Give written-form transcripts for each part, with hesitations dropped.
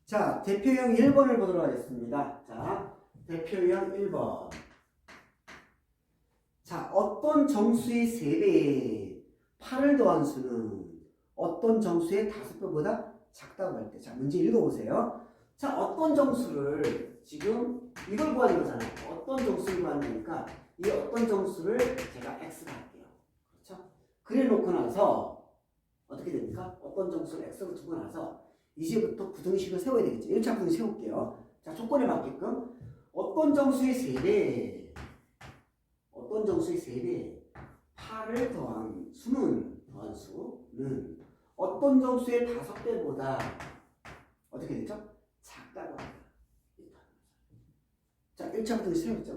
자, 대표형 1번을 보도록 하겠습니다. 자, 대표형 1번. 자, 어떤 정수의 3배에 8을 더한 수는 어떤 정수의 5배보다 작다고 할 때. 자, 문제 읽어보세요. 자, 어떤 정수를 지금 이걸 구하는 거잖아요. 어떤 정수를 구하는 거니까 이 어떤 정수를 제가 x가 할게요. 그렇죠? 그래 놓고 나서 어떻게 됩니까? 어떤 정수를 x로 두고 나서 이제부터 부등식을 세워야 되겠죠. 1차 부등식 세울게요. 자, 조건에 맞게끔 어떤 정수의 3배, 어떤 정수의 3배 8을 더한 수는 어떤 정수의 5배보다 어떻게 되죠? 작다고 합니다. 자, 1차 부등식 세웠죠.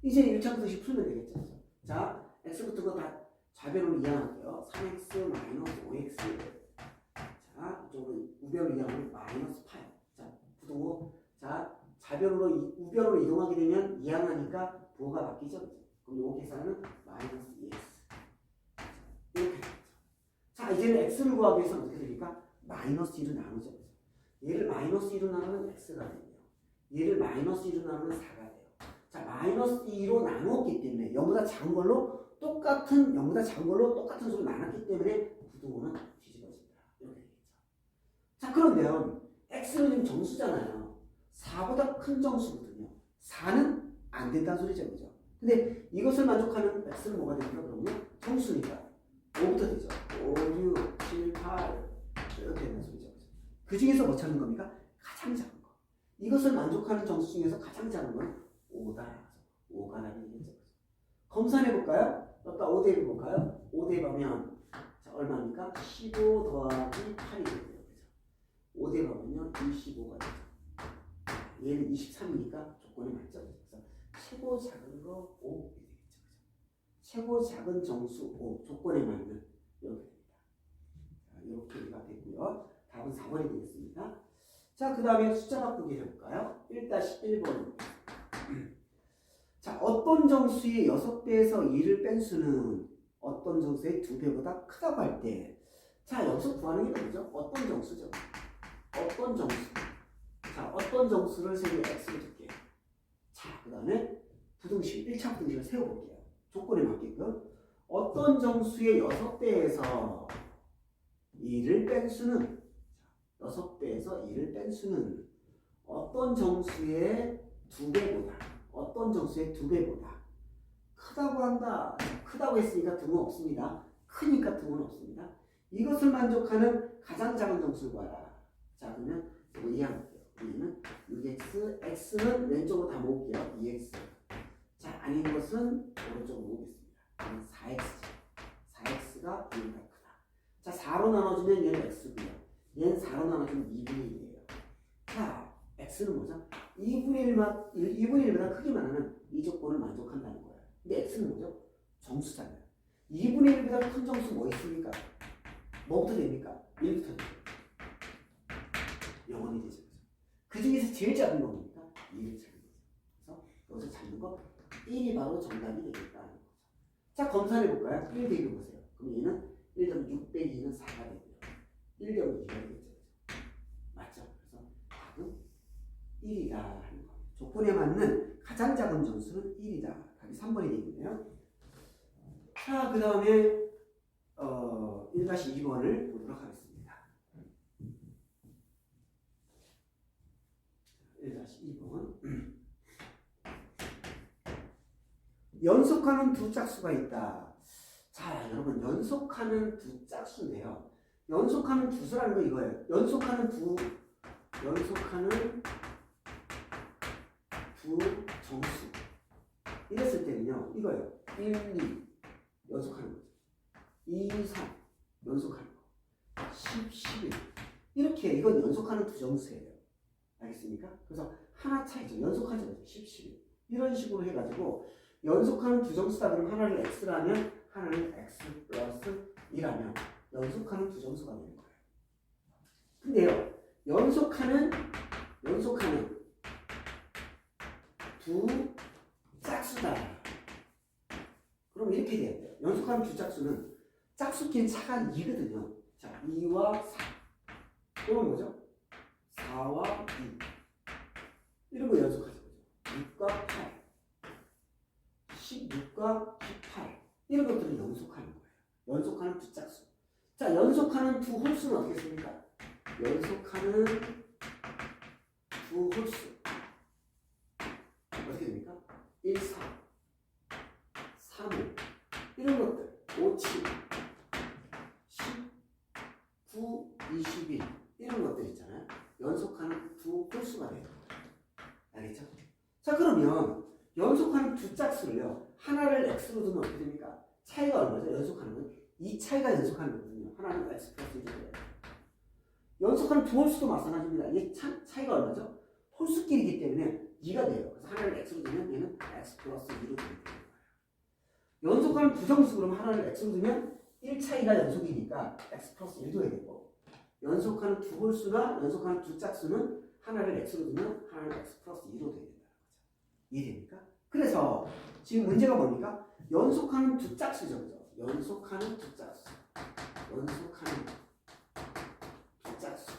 그래서 이제 1차 부등식 풀면 되겠죠. 그래서 자, x부터 그거 다 좌변으로 이항할게요. 3x 마이너스 5x. 자, 이쪽으로 우변으로 이항하면 마이너스 8. 자, 부등호. 자, 좌변으로 우변으로 이동하게 되면 이항하니까 부호가 바뀌죠. 그럼 요 계산은 마이너스 2x. 이렇게 되죠. 자, 이제는 x를 구하기 위해서는 어떻게 됩니까? 마이너스 1을 나누죠. 얘를 마이너스 1로 나누면 x가 되고요. 얘를 마이너스 1로 나누면 4가 돼요. 자, 마이너스 2로 나누었기 때문에 0보다 작은 걸로 똑같은 0보다 작은 걸로 똑같은 수로 나눴기 때문에 부등호는 뒤집어진다. 이렇게 되겠죠. 자, 그런데요. x는 지금 정수잖아요. 4보다 큰 정수거든요. 4는 안 된다는 소리죠. 그죠? 근데 이것을 만족하는 x는 뭐가 됩니까? 그러면 정수니까 5부터 되죠. 5, 6, 7, 8 이렇게 되는 소리죠. 그 중에서 뭐 찾는 겁니까? 가장 작은 거. 이것을 만족하는 정수 중에서 가장 작은 건 5다. 5가 나뉘겠죠. 검산해 볼까요? 아까 5 대입해 볼까요? 5 대입하면 자, 얼마입니까? 15 더하기 8이 되고요. 5 대입하면요 25가 되죠. 얘는 23이니까 조건이 맞죠. 그래서 최고 작은 거 5 이렇게 되겠죠. 최고 작은 정수 5 조건에 맞는 이렇게 됩니다. 자, 이렇게가 됐고요. 답은 4번이 되겠습니다. 자, 그 다음에 숫자 바꾸기 해볼까요? 1-1번. 자, 어떤 정수의 6배에서 2를 뺀 수는 어떤 정수의 2배보다 크다고 할 때, 자, 여기서 구하는 게 뭐죠? 어떤 정수죠? 어떤 정수. 자, 어떤 정수를 세우면 x를 줄게요. 자, 그 다음에 부등식, 1차 부등식을 세워볼게요. 조건에 맞게끔. 어떤 정수의 6배에서 2를 뺀 수는 6배에서 2를 뺀 수는 어떤 정수의 2배보다 크다고 한다. 크다고 했으니까 등은 없습니다. 크니까 등은 없습니다. 이것을 만족하는 가장 작은 정수를 구하라. 자, 그러면 이거 이해할게요. 우리는 6x, x는 왼쪽으로 다 모을게요. 2x. 자, 아닌 것은 오른쪽으로 모으겠습니다. 4x죠. 4x가 2보다 크다. 자, 4로 나눠주면 얘는 x고요. 얘는 4로 나눠주면 2분의 1이에요. 자, x는 뭐죠? 2분의 1보다 크기만 하면 이 조건을 만족한다는 거예요. 근데 x는 뭐죠? 정수잖아요. 2분의 1보다 큰 정수 뭐 있습니까? 뭐부터 됩니까? 1부터 되죠. 0원이 되죠. 그 중에서 제일 작은 겁니까? 2를 찾는 거죠. 그래서 여기서 찾는 거 1이 바로 정답이 되겠다는 거죠. 자, 검사해 볼까요? 1 대입해보세요. 그럼 얘는 1.6 빼기 2는 4가 되고요. 1.2가 되겠죠. 맞죠? 그래서 답은 1이다 하는 거. 조건에 맞는 가장 작은 정수는 1이다. 답이 3번이 되겠네요. 자, 그 다음에 1-2번을 보도록 하겠습니다. 1-2번. 연속하는 두 짝수가 있다. 자, 여러분, 연속하는 두 짝수인데요. 연속하는 두 수라는 거 이거예요. 연속하는 두 정수. 이랬을 때는요, 이거예요. 1, 2 연속하는 거죠. 2, 3 연속하는 거. 10, 11 이렇게 이건 연속하는 두 정수예요. 알겠습니까? 그래서 하나 차이죠. 연속하지 않죠. 10, 11 이런 식으로 해가지고 연속하는 두 정수다 그러면 하나를 x라면 하나는 x 플러스 2라면 연속하는 두 정수가 되는 거예요. 근데요, 연속하는 두 짝수다. 그럼 이렇게 돼야 돼요. 연속하는 두 짝수는 짝수끼리 차가 2거든요. 자, 2와 4. 그럼 뭐죠? 4 4와 2 이런 거 연속하죠. 6과 8 16과 18 이런 것들을 연속하는 거예요. 연속하는 두 짝수. 자, 연속하는 두 홀수는 어떻게 씁니까? 연속하는 두 홀수 어떻게 됩니까? 1, 4 3, 5 이런 것들 5, 7 19, 21 이런 것들 있잖아요. 연속하는 두 홀수가 돼요. 알겠죠? 자, 그러면 연속하는 두 짝수를요. 하나를 x로 두면 어떻게 됩니까? 차이가 얼마죠? 연속하는 건? 이 차이가 연속하는 거거든요. 하나는 x 플러스 1이에요. 연속하는 두 홀수도 마찬가지입니다. 이 차이가 얼마죠? 홀수끼리이기 때문에 2가 돼요. 그래서 하나를 x로 두면 얘는 x 플러스 2로 되는 거예요. 연속하는 부정수 그러면 하나를 x로 두면 1 차이가 연속이니까 x 플러스 1도 해야 되고 연속하는 두 홀수나 연속하는 두 짝수는 하나를 x로 두면 하나는 x 플러스 2로 돼야 된다는 거죠. 이해됩니까? 그래서 지금 문제가 뭡니까? 연속하는 두 짝수죠. 그죠? 연속하는 두 짝수. 연속하는 두 짝수.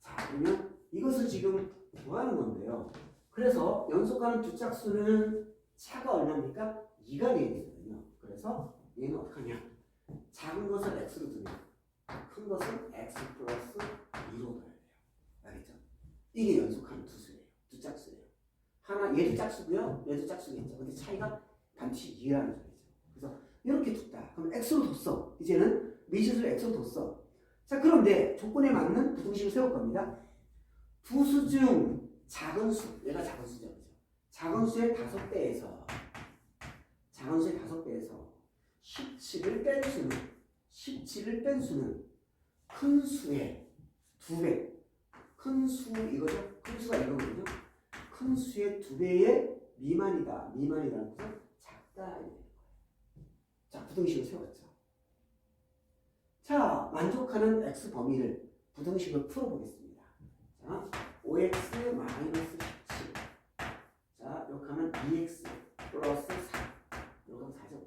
자, 그러면 이것을 지금 구하는 건데요. 그래서 연속하는 두 짝수는 차가 얼마입니까? 2가 돼야 되거든요. 그래서 얘는 어떡하냐? 작은 것을 x로 두면 큰 것은 x 플러스 2로 둬야 돼요. 알겠죠? 이게 연속하는 두 수예요. 두 짝수예요. 하나 얘도 짝수고요. 얘도 짝수겠죠. 근데 차이가 반드시 2라는 소리죠. 그래서 이렇게 뒀다. 그럼 x로 뒀어. 이제는 미시수를 x로 뒀어. 자, 그런데 조건에 맞는 부등식을 세울 겁니다. 두 수 중 작은 수, 얘가 작은 수죠. 그죠? 작은 수의 5배에서 17을 뺀 수는 큰 수의 2배. 큰 수 이거죠? 큰 수가 이거거든요. 큰 수의 2배의 미만이라는 것은 작다. 자, 부등식을 세웠죠. 자, 만족하는 x 범위를 부등식을 풀어보겠습니다. 자, 5x 마이너스 17. 자, 이렇게 하면 2x 플러스 4. 이렇게 하면 4죠.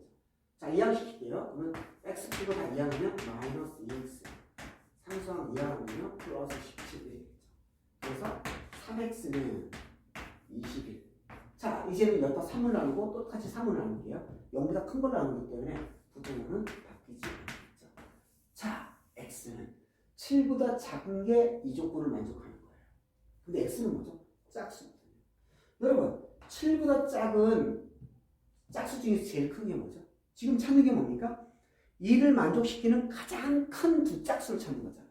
자, 이항시킬게요. 그러면 x 키로 다 이항하면 마이너스 2x. 상수항 이항하면 플러스 17이 되겠죠. 그래서 3x는 21. 자, 이제는 여기다 3을 나누고 똑같이 3을 나눌게요. 0보다 큰 걸 나누기 때문에 부등호는 바뀌지 않겠죠. 자, x는 7보다 작은 게 이 조건을 만족하는 거예요. 근데 x는 뭐죠? 짝수거든요. 여러분, 7보다 작은 짝수 중에서 제일 큰 게 뭐죠? 지금 찾는 게 뭡니까? 이를 만족시키는 가장 큰 두 짝수를 찾는 거잖아요.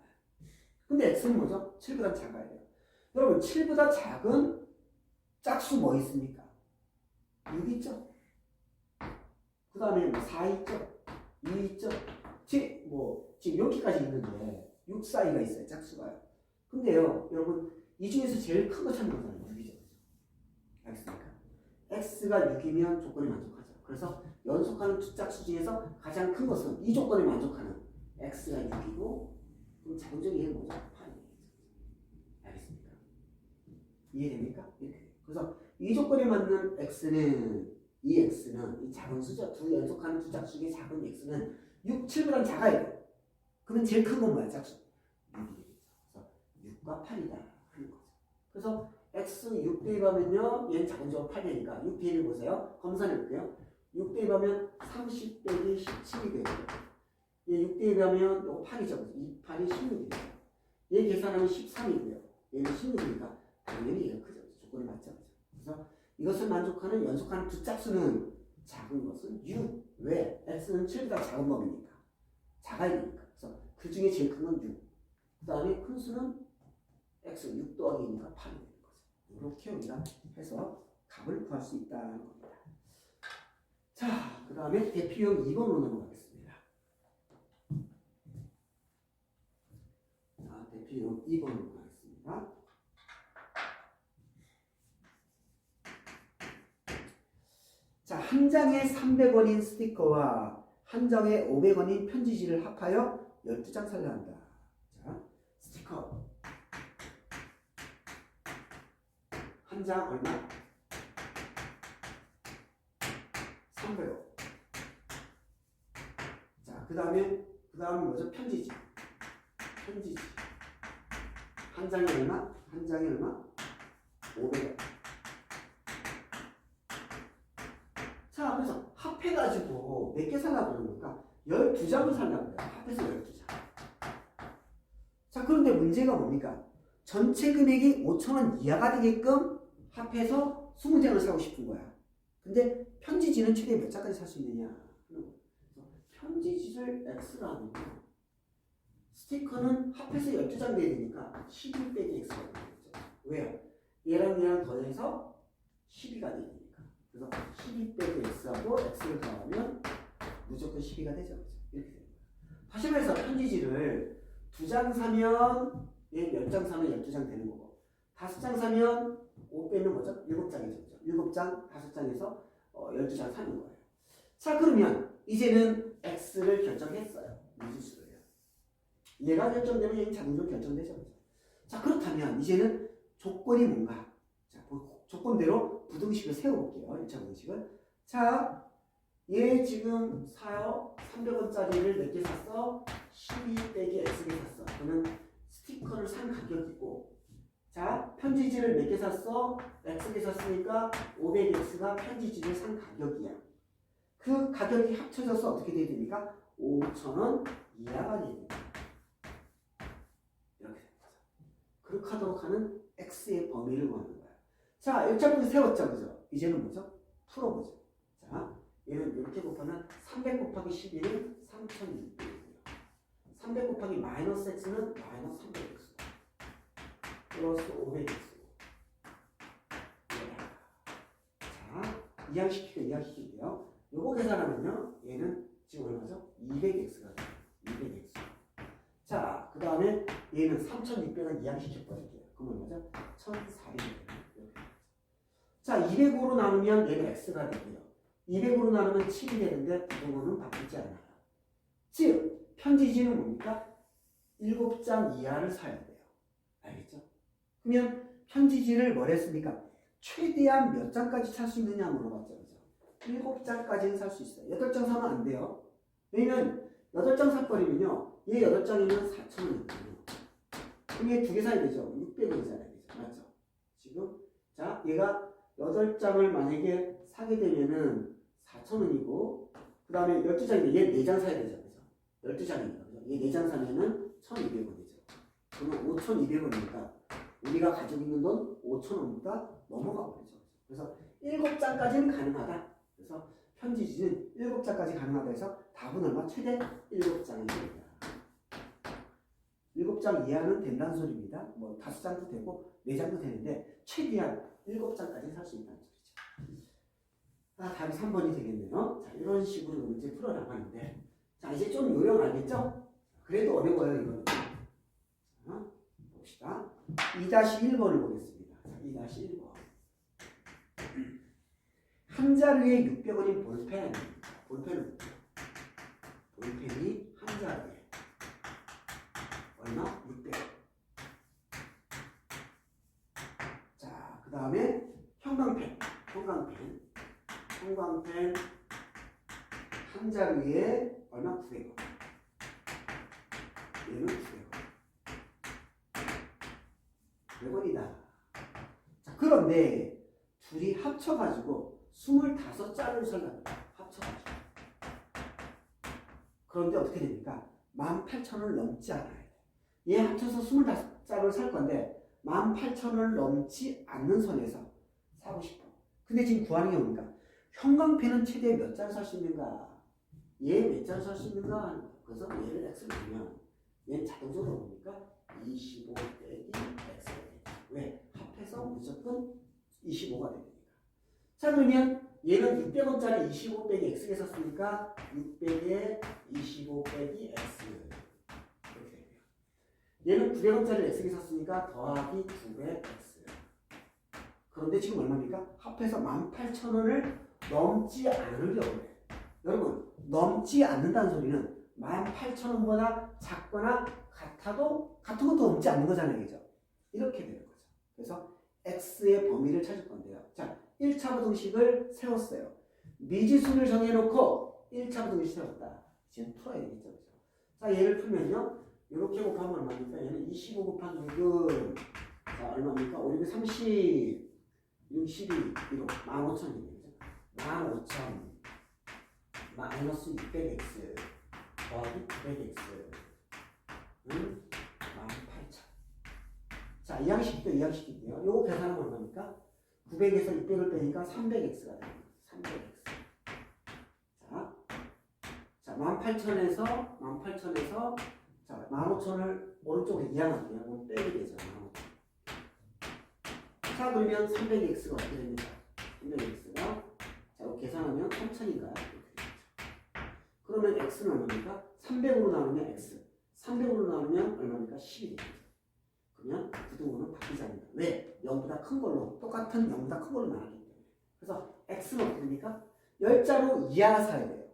근데 x는 뭐죠? 7보다 작아야 돼요. 여러분, 7보다 작은 짝수 뭐 있습니까? 6 있죠? 그 다음에 4 있죠? 2 있죠? 지금 여기까지 있는데 6 사이가 있어요. 짝수가요. 근데요, 여러분, 이 중에서 제일 큰 거 찾는 거잖아요. 6이죠. 알겠습니까? x가 6이면 조건에 만족하죠. 그래서 연속하는 두 짝수 중에서 가장 큰 것은 이 조건에 만족하는 x가 6이고 그럼 자동적인 얘는 뭐죠? 8이겠죠. 알겠습니까? 이해됩니까? 이렇게. 그래서 이 조건에 맞는 x는 이 작은 수죠. 두 연속하는 두 짝수 중에 작은 x는 6, 7보다 작아야 돼요. 그러면 제일 큰 건 뭐야? 짝수 6이 되겠죠. 그래서 6과 8이다 하는 거죠. 그래서 x 6 대입하면요, 얘는 자동적으로 8되니까 6 대입해 보세요. 검사해 볼게요. 6 대입하면 30 빼기 17이 되고요. 얘 6 대입하면 이거 8이죠. 2, 8이 16이 되죠. 얘 계산하면 13이고요. 얘는 16이니까 당연히 얘가 크죠. 조건이 맞죠. 그래서 이것을 만족하는 연속하는 두 짝수는 작은 것은 6. 왜? x는 7보다 작은 범위니까. 작아야 되니까. 그래서 그 중에 제일 큰 건 6. 그 다음에 큰 수는 x 6 더하기 2니까 8이 되는 거죠. 이렇게 우리가 해서 값을 구할 수 있다는 겁니다. 자, 그 다음에 대표형 2번으로 넘어가겠습니다. 자, 대표형 2번으로 가겠습니다. 자, 한 장에 300원인 스티커와 한 장에 500원인 편지지를 합하여 12장 살려 한다. 자, 스티커 한 장 얼마? 300원. 자, 그 다음에 뭐죠? 편지지 한 장에 얼마? 한 장에 얼마? 500원. 자, 그래서 합해가지고 몇 개 살라고 그러니까 12장을 살라고 그래요. 합해서 12장. 자, 그런데 문제가 뭡니까? 전체 금액이 5,000원 이하가 되게끔 합해서 20장을 사고 싶은 거야. 근데 편지지는 최대 몇 장까지 살 수 있느냐? 그래서 편지지를 X로 하면 스티커는 합해서 12장 돼야 되니까 12 빼기 X가 되겠죠. 왜요? 얘랑 더해서 12가 돼야 되니까. 그래서 12 빼기 X하고 X를 더하면 무조건 12가 되죠. 이렇게 됩니다. 다시 말해서 편지지를 2장 사면 얘 10장 사면 12장 되는 거고 5장 사면 5 빼면 뭐죠? 7장이죠. 7장, 5장에서 12장 사는 거예요. 자, 그러면 이제는 X를 결정했어요. 미지수를요. 얘가 결정되면 얘는 자동적으로 결정되죠. 자, 그렇다면 이제는 조건이 뭔가? 자, 조건대로 부등식을 세워볼게요. 1차 부등식을. 자, 얘 지금 사요. 300원짜리를 몇 개 샀어? 12 빼기 X개 샀어. 그러면 스티커를 산 가격이고, 자, 편지지를 몇 개 샀어? X개 샀으니까 500X가 편지지를 산 가격이야. 그 가격이 합쳐져서 어떻게 돼야 됩니까? 5,000원 이하가 돼야 됩니다. 이렇게 됩니다. 그렇게 하도록 하는 X의 범위를 구하는 거야. 자, 1차 부분 세웠죠, 그죠? 이제는 뭐죠? 풀어보죠. 자, 얘는 이렇게 곱하면 300 곱하기 12는 3,600이고요. 300 곱하기 마이너스 X는 마이너스 300X. 플러스 500X고. 자, 이항시킬게요. 요거 계산하면요. 얘는 지금 얼마죠? 200X가 돼요. 200X. 자, 그 다음에 얘는 3,600원 이항시켜 버릴게요. 그럼 얼마죠? 1,400원. 자, 200으로 나누면 얘는 X가 되고요. 200으로 나누면 7이 되는데 부등호는 바뀌지 않아요. 즉, 편지지는 뭡니까? 7장 이하를 사야 돼요. 알겠죠? 그러면 편지지를 뭘 했습니까? 최대한 몇 장까지 살 수 있느냐 물어봤죠. 그죠? 7장까지는 살 수 있어요. 8장 사면 안 돼요. 왜냐면 8장 사버리면요. 얘 8장이면 4,000원이거든요. 그럼 얘 2개 사야 되죠. 600원이잖아요. 맞죠? 지금 자, 얘가 8장을 만약에 사게 되면은 4,000원이고 그 다음에 12장인데 얘 4장 사야 되죠. 그죠? 12장이니까. 얘 4장 사면은 1,200원이죠. 그러면 5,200원이니까 우리가 가지고 있는 돈 5,000원보다 넘어가 버리죠. 그래서 7장까지는 가능하다. 그래서 편지지는 7장까지 가능하다 해서 답은 얼마? 최대 7장이 됩니다. 7장 이하는 된다는 소리입니다. 뭐 5장도 되고 4장도 되는데 최대한 7장까지 살 수 있다는 소리죠. 아, 답이 3번이 되겠네요. 자, 이런 식으로 문제 풀어나가는데 자, 이제 좀 요령 알겠죠? 그래도 어려워요, 이거는. 자, 봅시다. 2-1번을 보겠습니다. 자, 2-1번. 한 자루에 600원인 볼펜. 볼펜은 볼펜이 한 자루에 얼마? 600원. 자, 그 다음에 형광펜 한 자루에 얼마? 900원. 얘는 900원이다. 자, 그런데 둘이 합쳐가지고 25자루를 살랍니다. 합쳐가지고. 그런데 어떻게 됩니까? 18,000원을 넘지 않아요. 얘 합쳐서 25자루를 살 건데 18,000원을 넘지 않는 선에서 사고 싶어. 근데 지금 구하는 게 뭡니까? 형광펜은 최대 몇 자루 살 수 있는가? 얘 몇 자루 살 수 있는가? 그래서 얘를 X를 주면 얘는 자동적으로 뭡니까? 25 빼기 X가 됩니다. 왜? 합해서 무조건 25가 되니까. 자, 그러면 얘는 600원짜리 25 빼기 X에 샀으니까 600에 25 빼기 X. 이렇게 됩니다. 얘는 900원짜리 X에 샀으니까 더하기 900X. 그런데 지금 얼마입니까? 합해서 18,000원을 넘지 않으려고 해요. 여러분, 넘지 않는다는 소리는 18,000원보다 작거나 같아도 같은 것도 넘지 않는 거잖아요. 그죠? 이렇게 되는 거죠. 그래서 X의 범위를 찾을 건데요. 자, 1차 부등식을 세웠어요. 미지수를 정해놓고 1차 부등식 세웠다. 지금 풀어야 되겠죠. 그죠? 자, 얘를 풀면요. 이렇게 곱하면 얼마입니까? 얘는 25 곱하기 6은 자 얼마입니까? 5, 6, 30, 62, 1호 15,000이네요. 15,000 마이너스 600x 더하기 900x 은 18,000. 자 이항식도 이항식인데요. 요거 계산하면 얼마입니까? 900에서 600을 빼니까 300x가 됩니다. 300x. 자 18,000에서 자 15,000을 오른쪽으로 이항할게요. 그럼 빼게 되죠. 15,000. 자 그러면 300x가 어떻게 됩니까? 300x가 자 이거 계산하면 3,000인가요? 그러면 x는 얼마입니까? 300으로 나누면 x 300으로 나누면 얼마입니까? 10이 됩니다. 그러면 부등호는 바뀌지 않는다. 왜? 0보다 큰 걸로 똑같은 0보다 큰 걸로 나누기 때문에. 그래서 x는 어떻게 됩니까? 10자로 이하가 사야 돼요.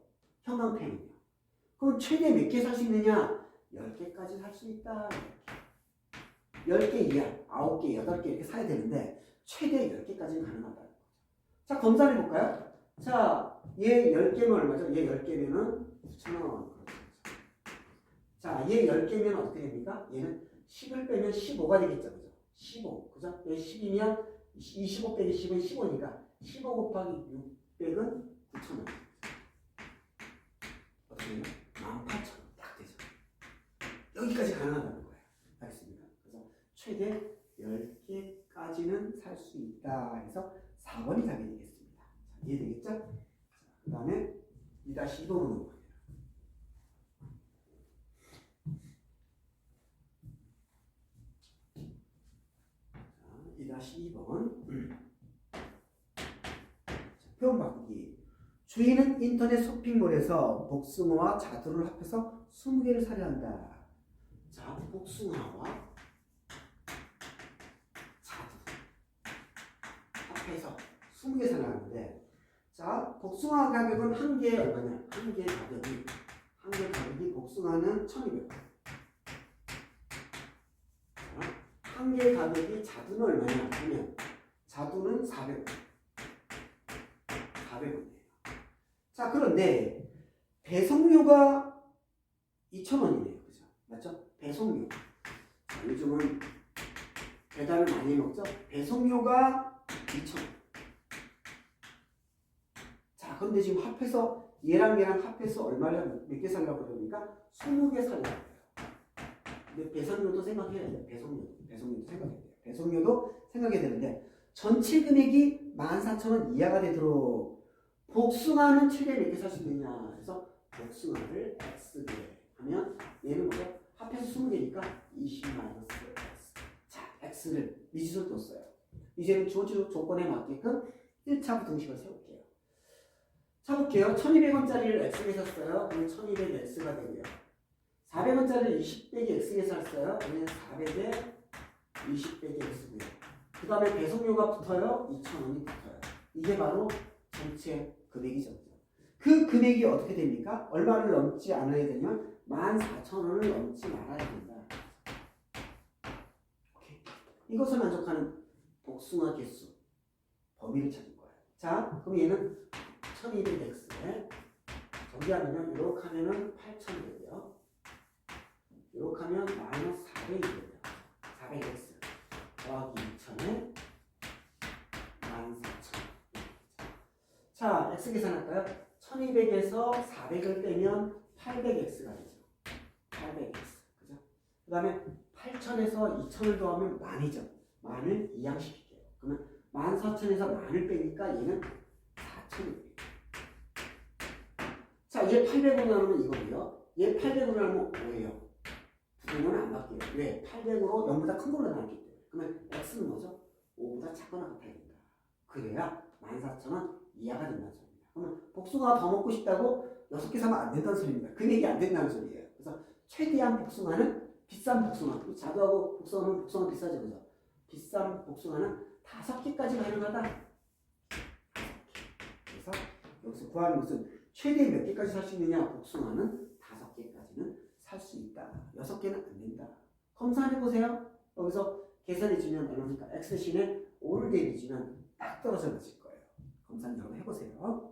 형광펜이요. 그럼 최대 몇 개 살 수 있느냐? 10개까지 살 수 있다. 이렇게. 10개 이하, 9개, 8개 이렇게 사야 되는데 최대 10개까지는 가능하다는 거죠. 자 검사해 볼까요? 자, 얘 10개면 얼마죠? 얘 10개면은 9,000원. 자, 얘 10개면 어떻게 됩니까? 얘는 10을 빼면 15가 되겠죠. 그죠? 15. 그죠? 얘 10이면 25 빼기 10은 15니까 15 곱하기 600은 9,000원. 어떻게 되냐? 18,000원 딱 되죠. 여기까지 가능하다는 거예요. 알겠습니까? 그래서 최대 10개까지는 살 수 있다 해서 4번이 답이 되겠습니다. 자, 이해되겠죠? 자, 그 다음에 2-2번으로 넘어갑니다. 자, 2-2번 표현 바꾸기. 주인은 인터넷 쇼핑몰에서 복숭아와 자두를 합해서 20개를 사려 한다. 자, 복숭아와 자두 합해서 20개 사려 하는데 자, 복숭아 가격은 한 개에 얼마냐? 한 개 가격이 복숭아는 1,200원. 한 개 가격이 자두는 얼마냐? 그러면 자두는 400원. 400원이에요. 자, 그런데 배송료가 2,000원이네요. 그죠? 맞죠? 배송료. 자, 요즘은 배달을 많이 먹죠? 배송료가 2,000원. 자, 그런데 지금 합해서 얘랑 합해서 얼마를 몇 개 살려고 그러니까 20개 살려고 해요. 근데 배송료도 생각해야 돼요. 배송료도 생각해야 돼요. 배송료도 생각해야 되는데 전체 금액이 14,000원 이하가 되도록 복숭아는 최대 몇 개 살 수 있느냐 해서 복숭아를 X개 하면 얘는 뭐죠? 합해서 20개니까 20-X. 자, X를 미지수를 뒀어요. 이제는 주어지는 조건에 맞게끔 1차 부등식을 세울게요. 자, 볼게요. 1,200원짜리를 X에 샀어요. 그러면 1,200X가 되고요. 400원짜리를 20배기 X에 샀어요. 그러면 400에 20배기 X고요. 그 다음에 배송료가 붙어요. 2,000원이 붙어요. 이게 바로 전체 금액이죠. 그 금액이 어떻게 됩니까? 얼마를 넘지 않아야 되냐면 14,000원을 넘지 말아야 된다. 오케이. 이것을 만족하는 복숭아 개수 범위를 찾을 거예요. 자, 그럼 얘는 1200x에 저기 하면요. 이렇게 하면은 8,000이 되고요. 이렇게 하면 마이너스 400이 되고요. 400x 더하기 2,000에 14,000. 자, x 계산할까요? 1200에서 400을 빼면 800x가 되죠. 800x. 그죠? 그 다음에 8000에서 2000을 더하면 만이죠. 만을 이항시킬게요. 그러면 14,000에서 만을 빼니까 얘는 4,000이에요. 자, 얘 800으로 나누면 이거고요. 얘 800으로 나누면 5예요. 부등호는 안 바뀌어요. 왜? 800으로 0보다 큰 걸로 나왔기 때문에. 그러면 x는 뭐죠? 5보다 작거나 같아야 된다. 그래야 14,000원 이하가 된다는 소리입니다. 그러면 복숭아 더 먹고 싶다고 6개 사면 안 된다는 소리입니다. 금액이 안 된다는 소리예요. 그래서 최대한 복숭아는 비싼 복숭아. 자두하고 복숭아는 비싸죠. 그죠? 비싼 복숭아는 5개까지 가능하다. 5개. 그래서 여기서 구하는 것은 최대 몇 개까지 살 수 있느냐? 복숭아는 5개까지는 살 수 있다. 6개는 안 된다. 검사해보세요. 여기서 계산해주면 얼마입니까? X신에 5를 대비주면 딱 떨어져 맞을 거예요. 검사 여러분 해보세요.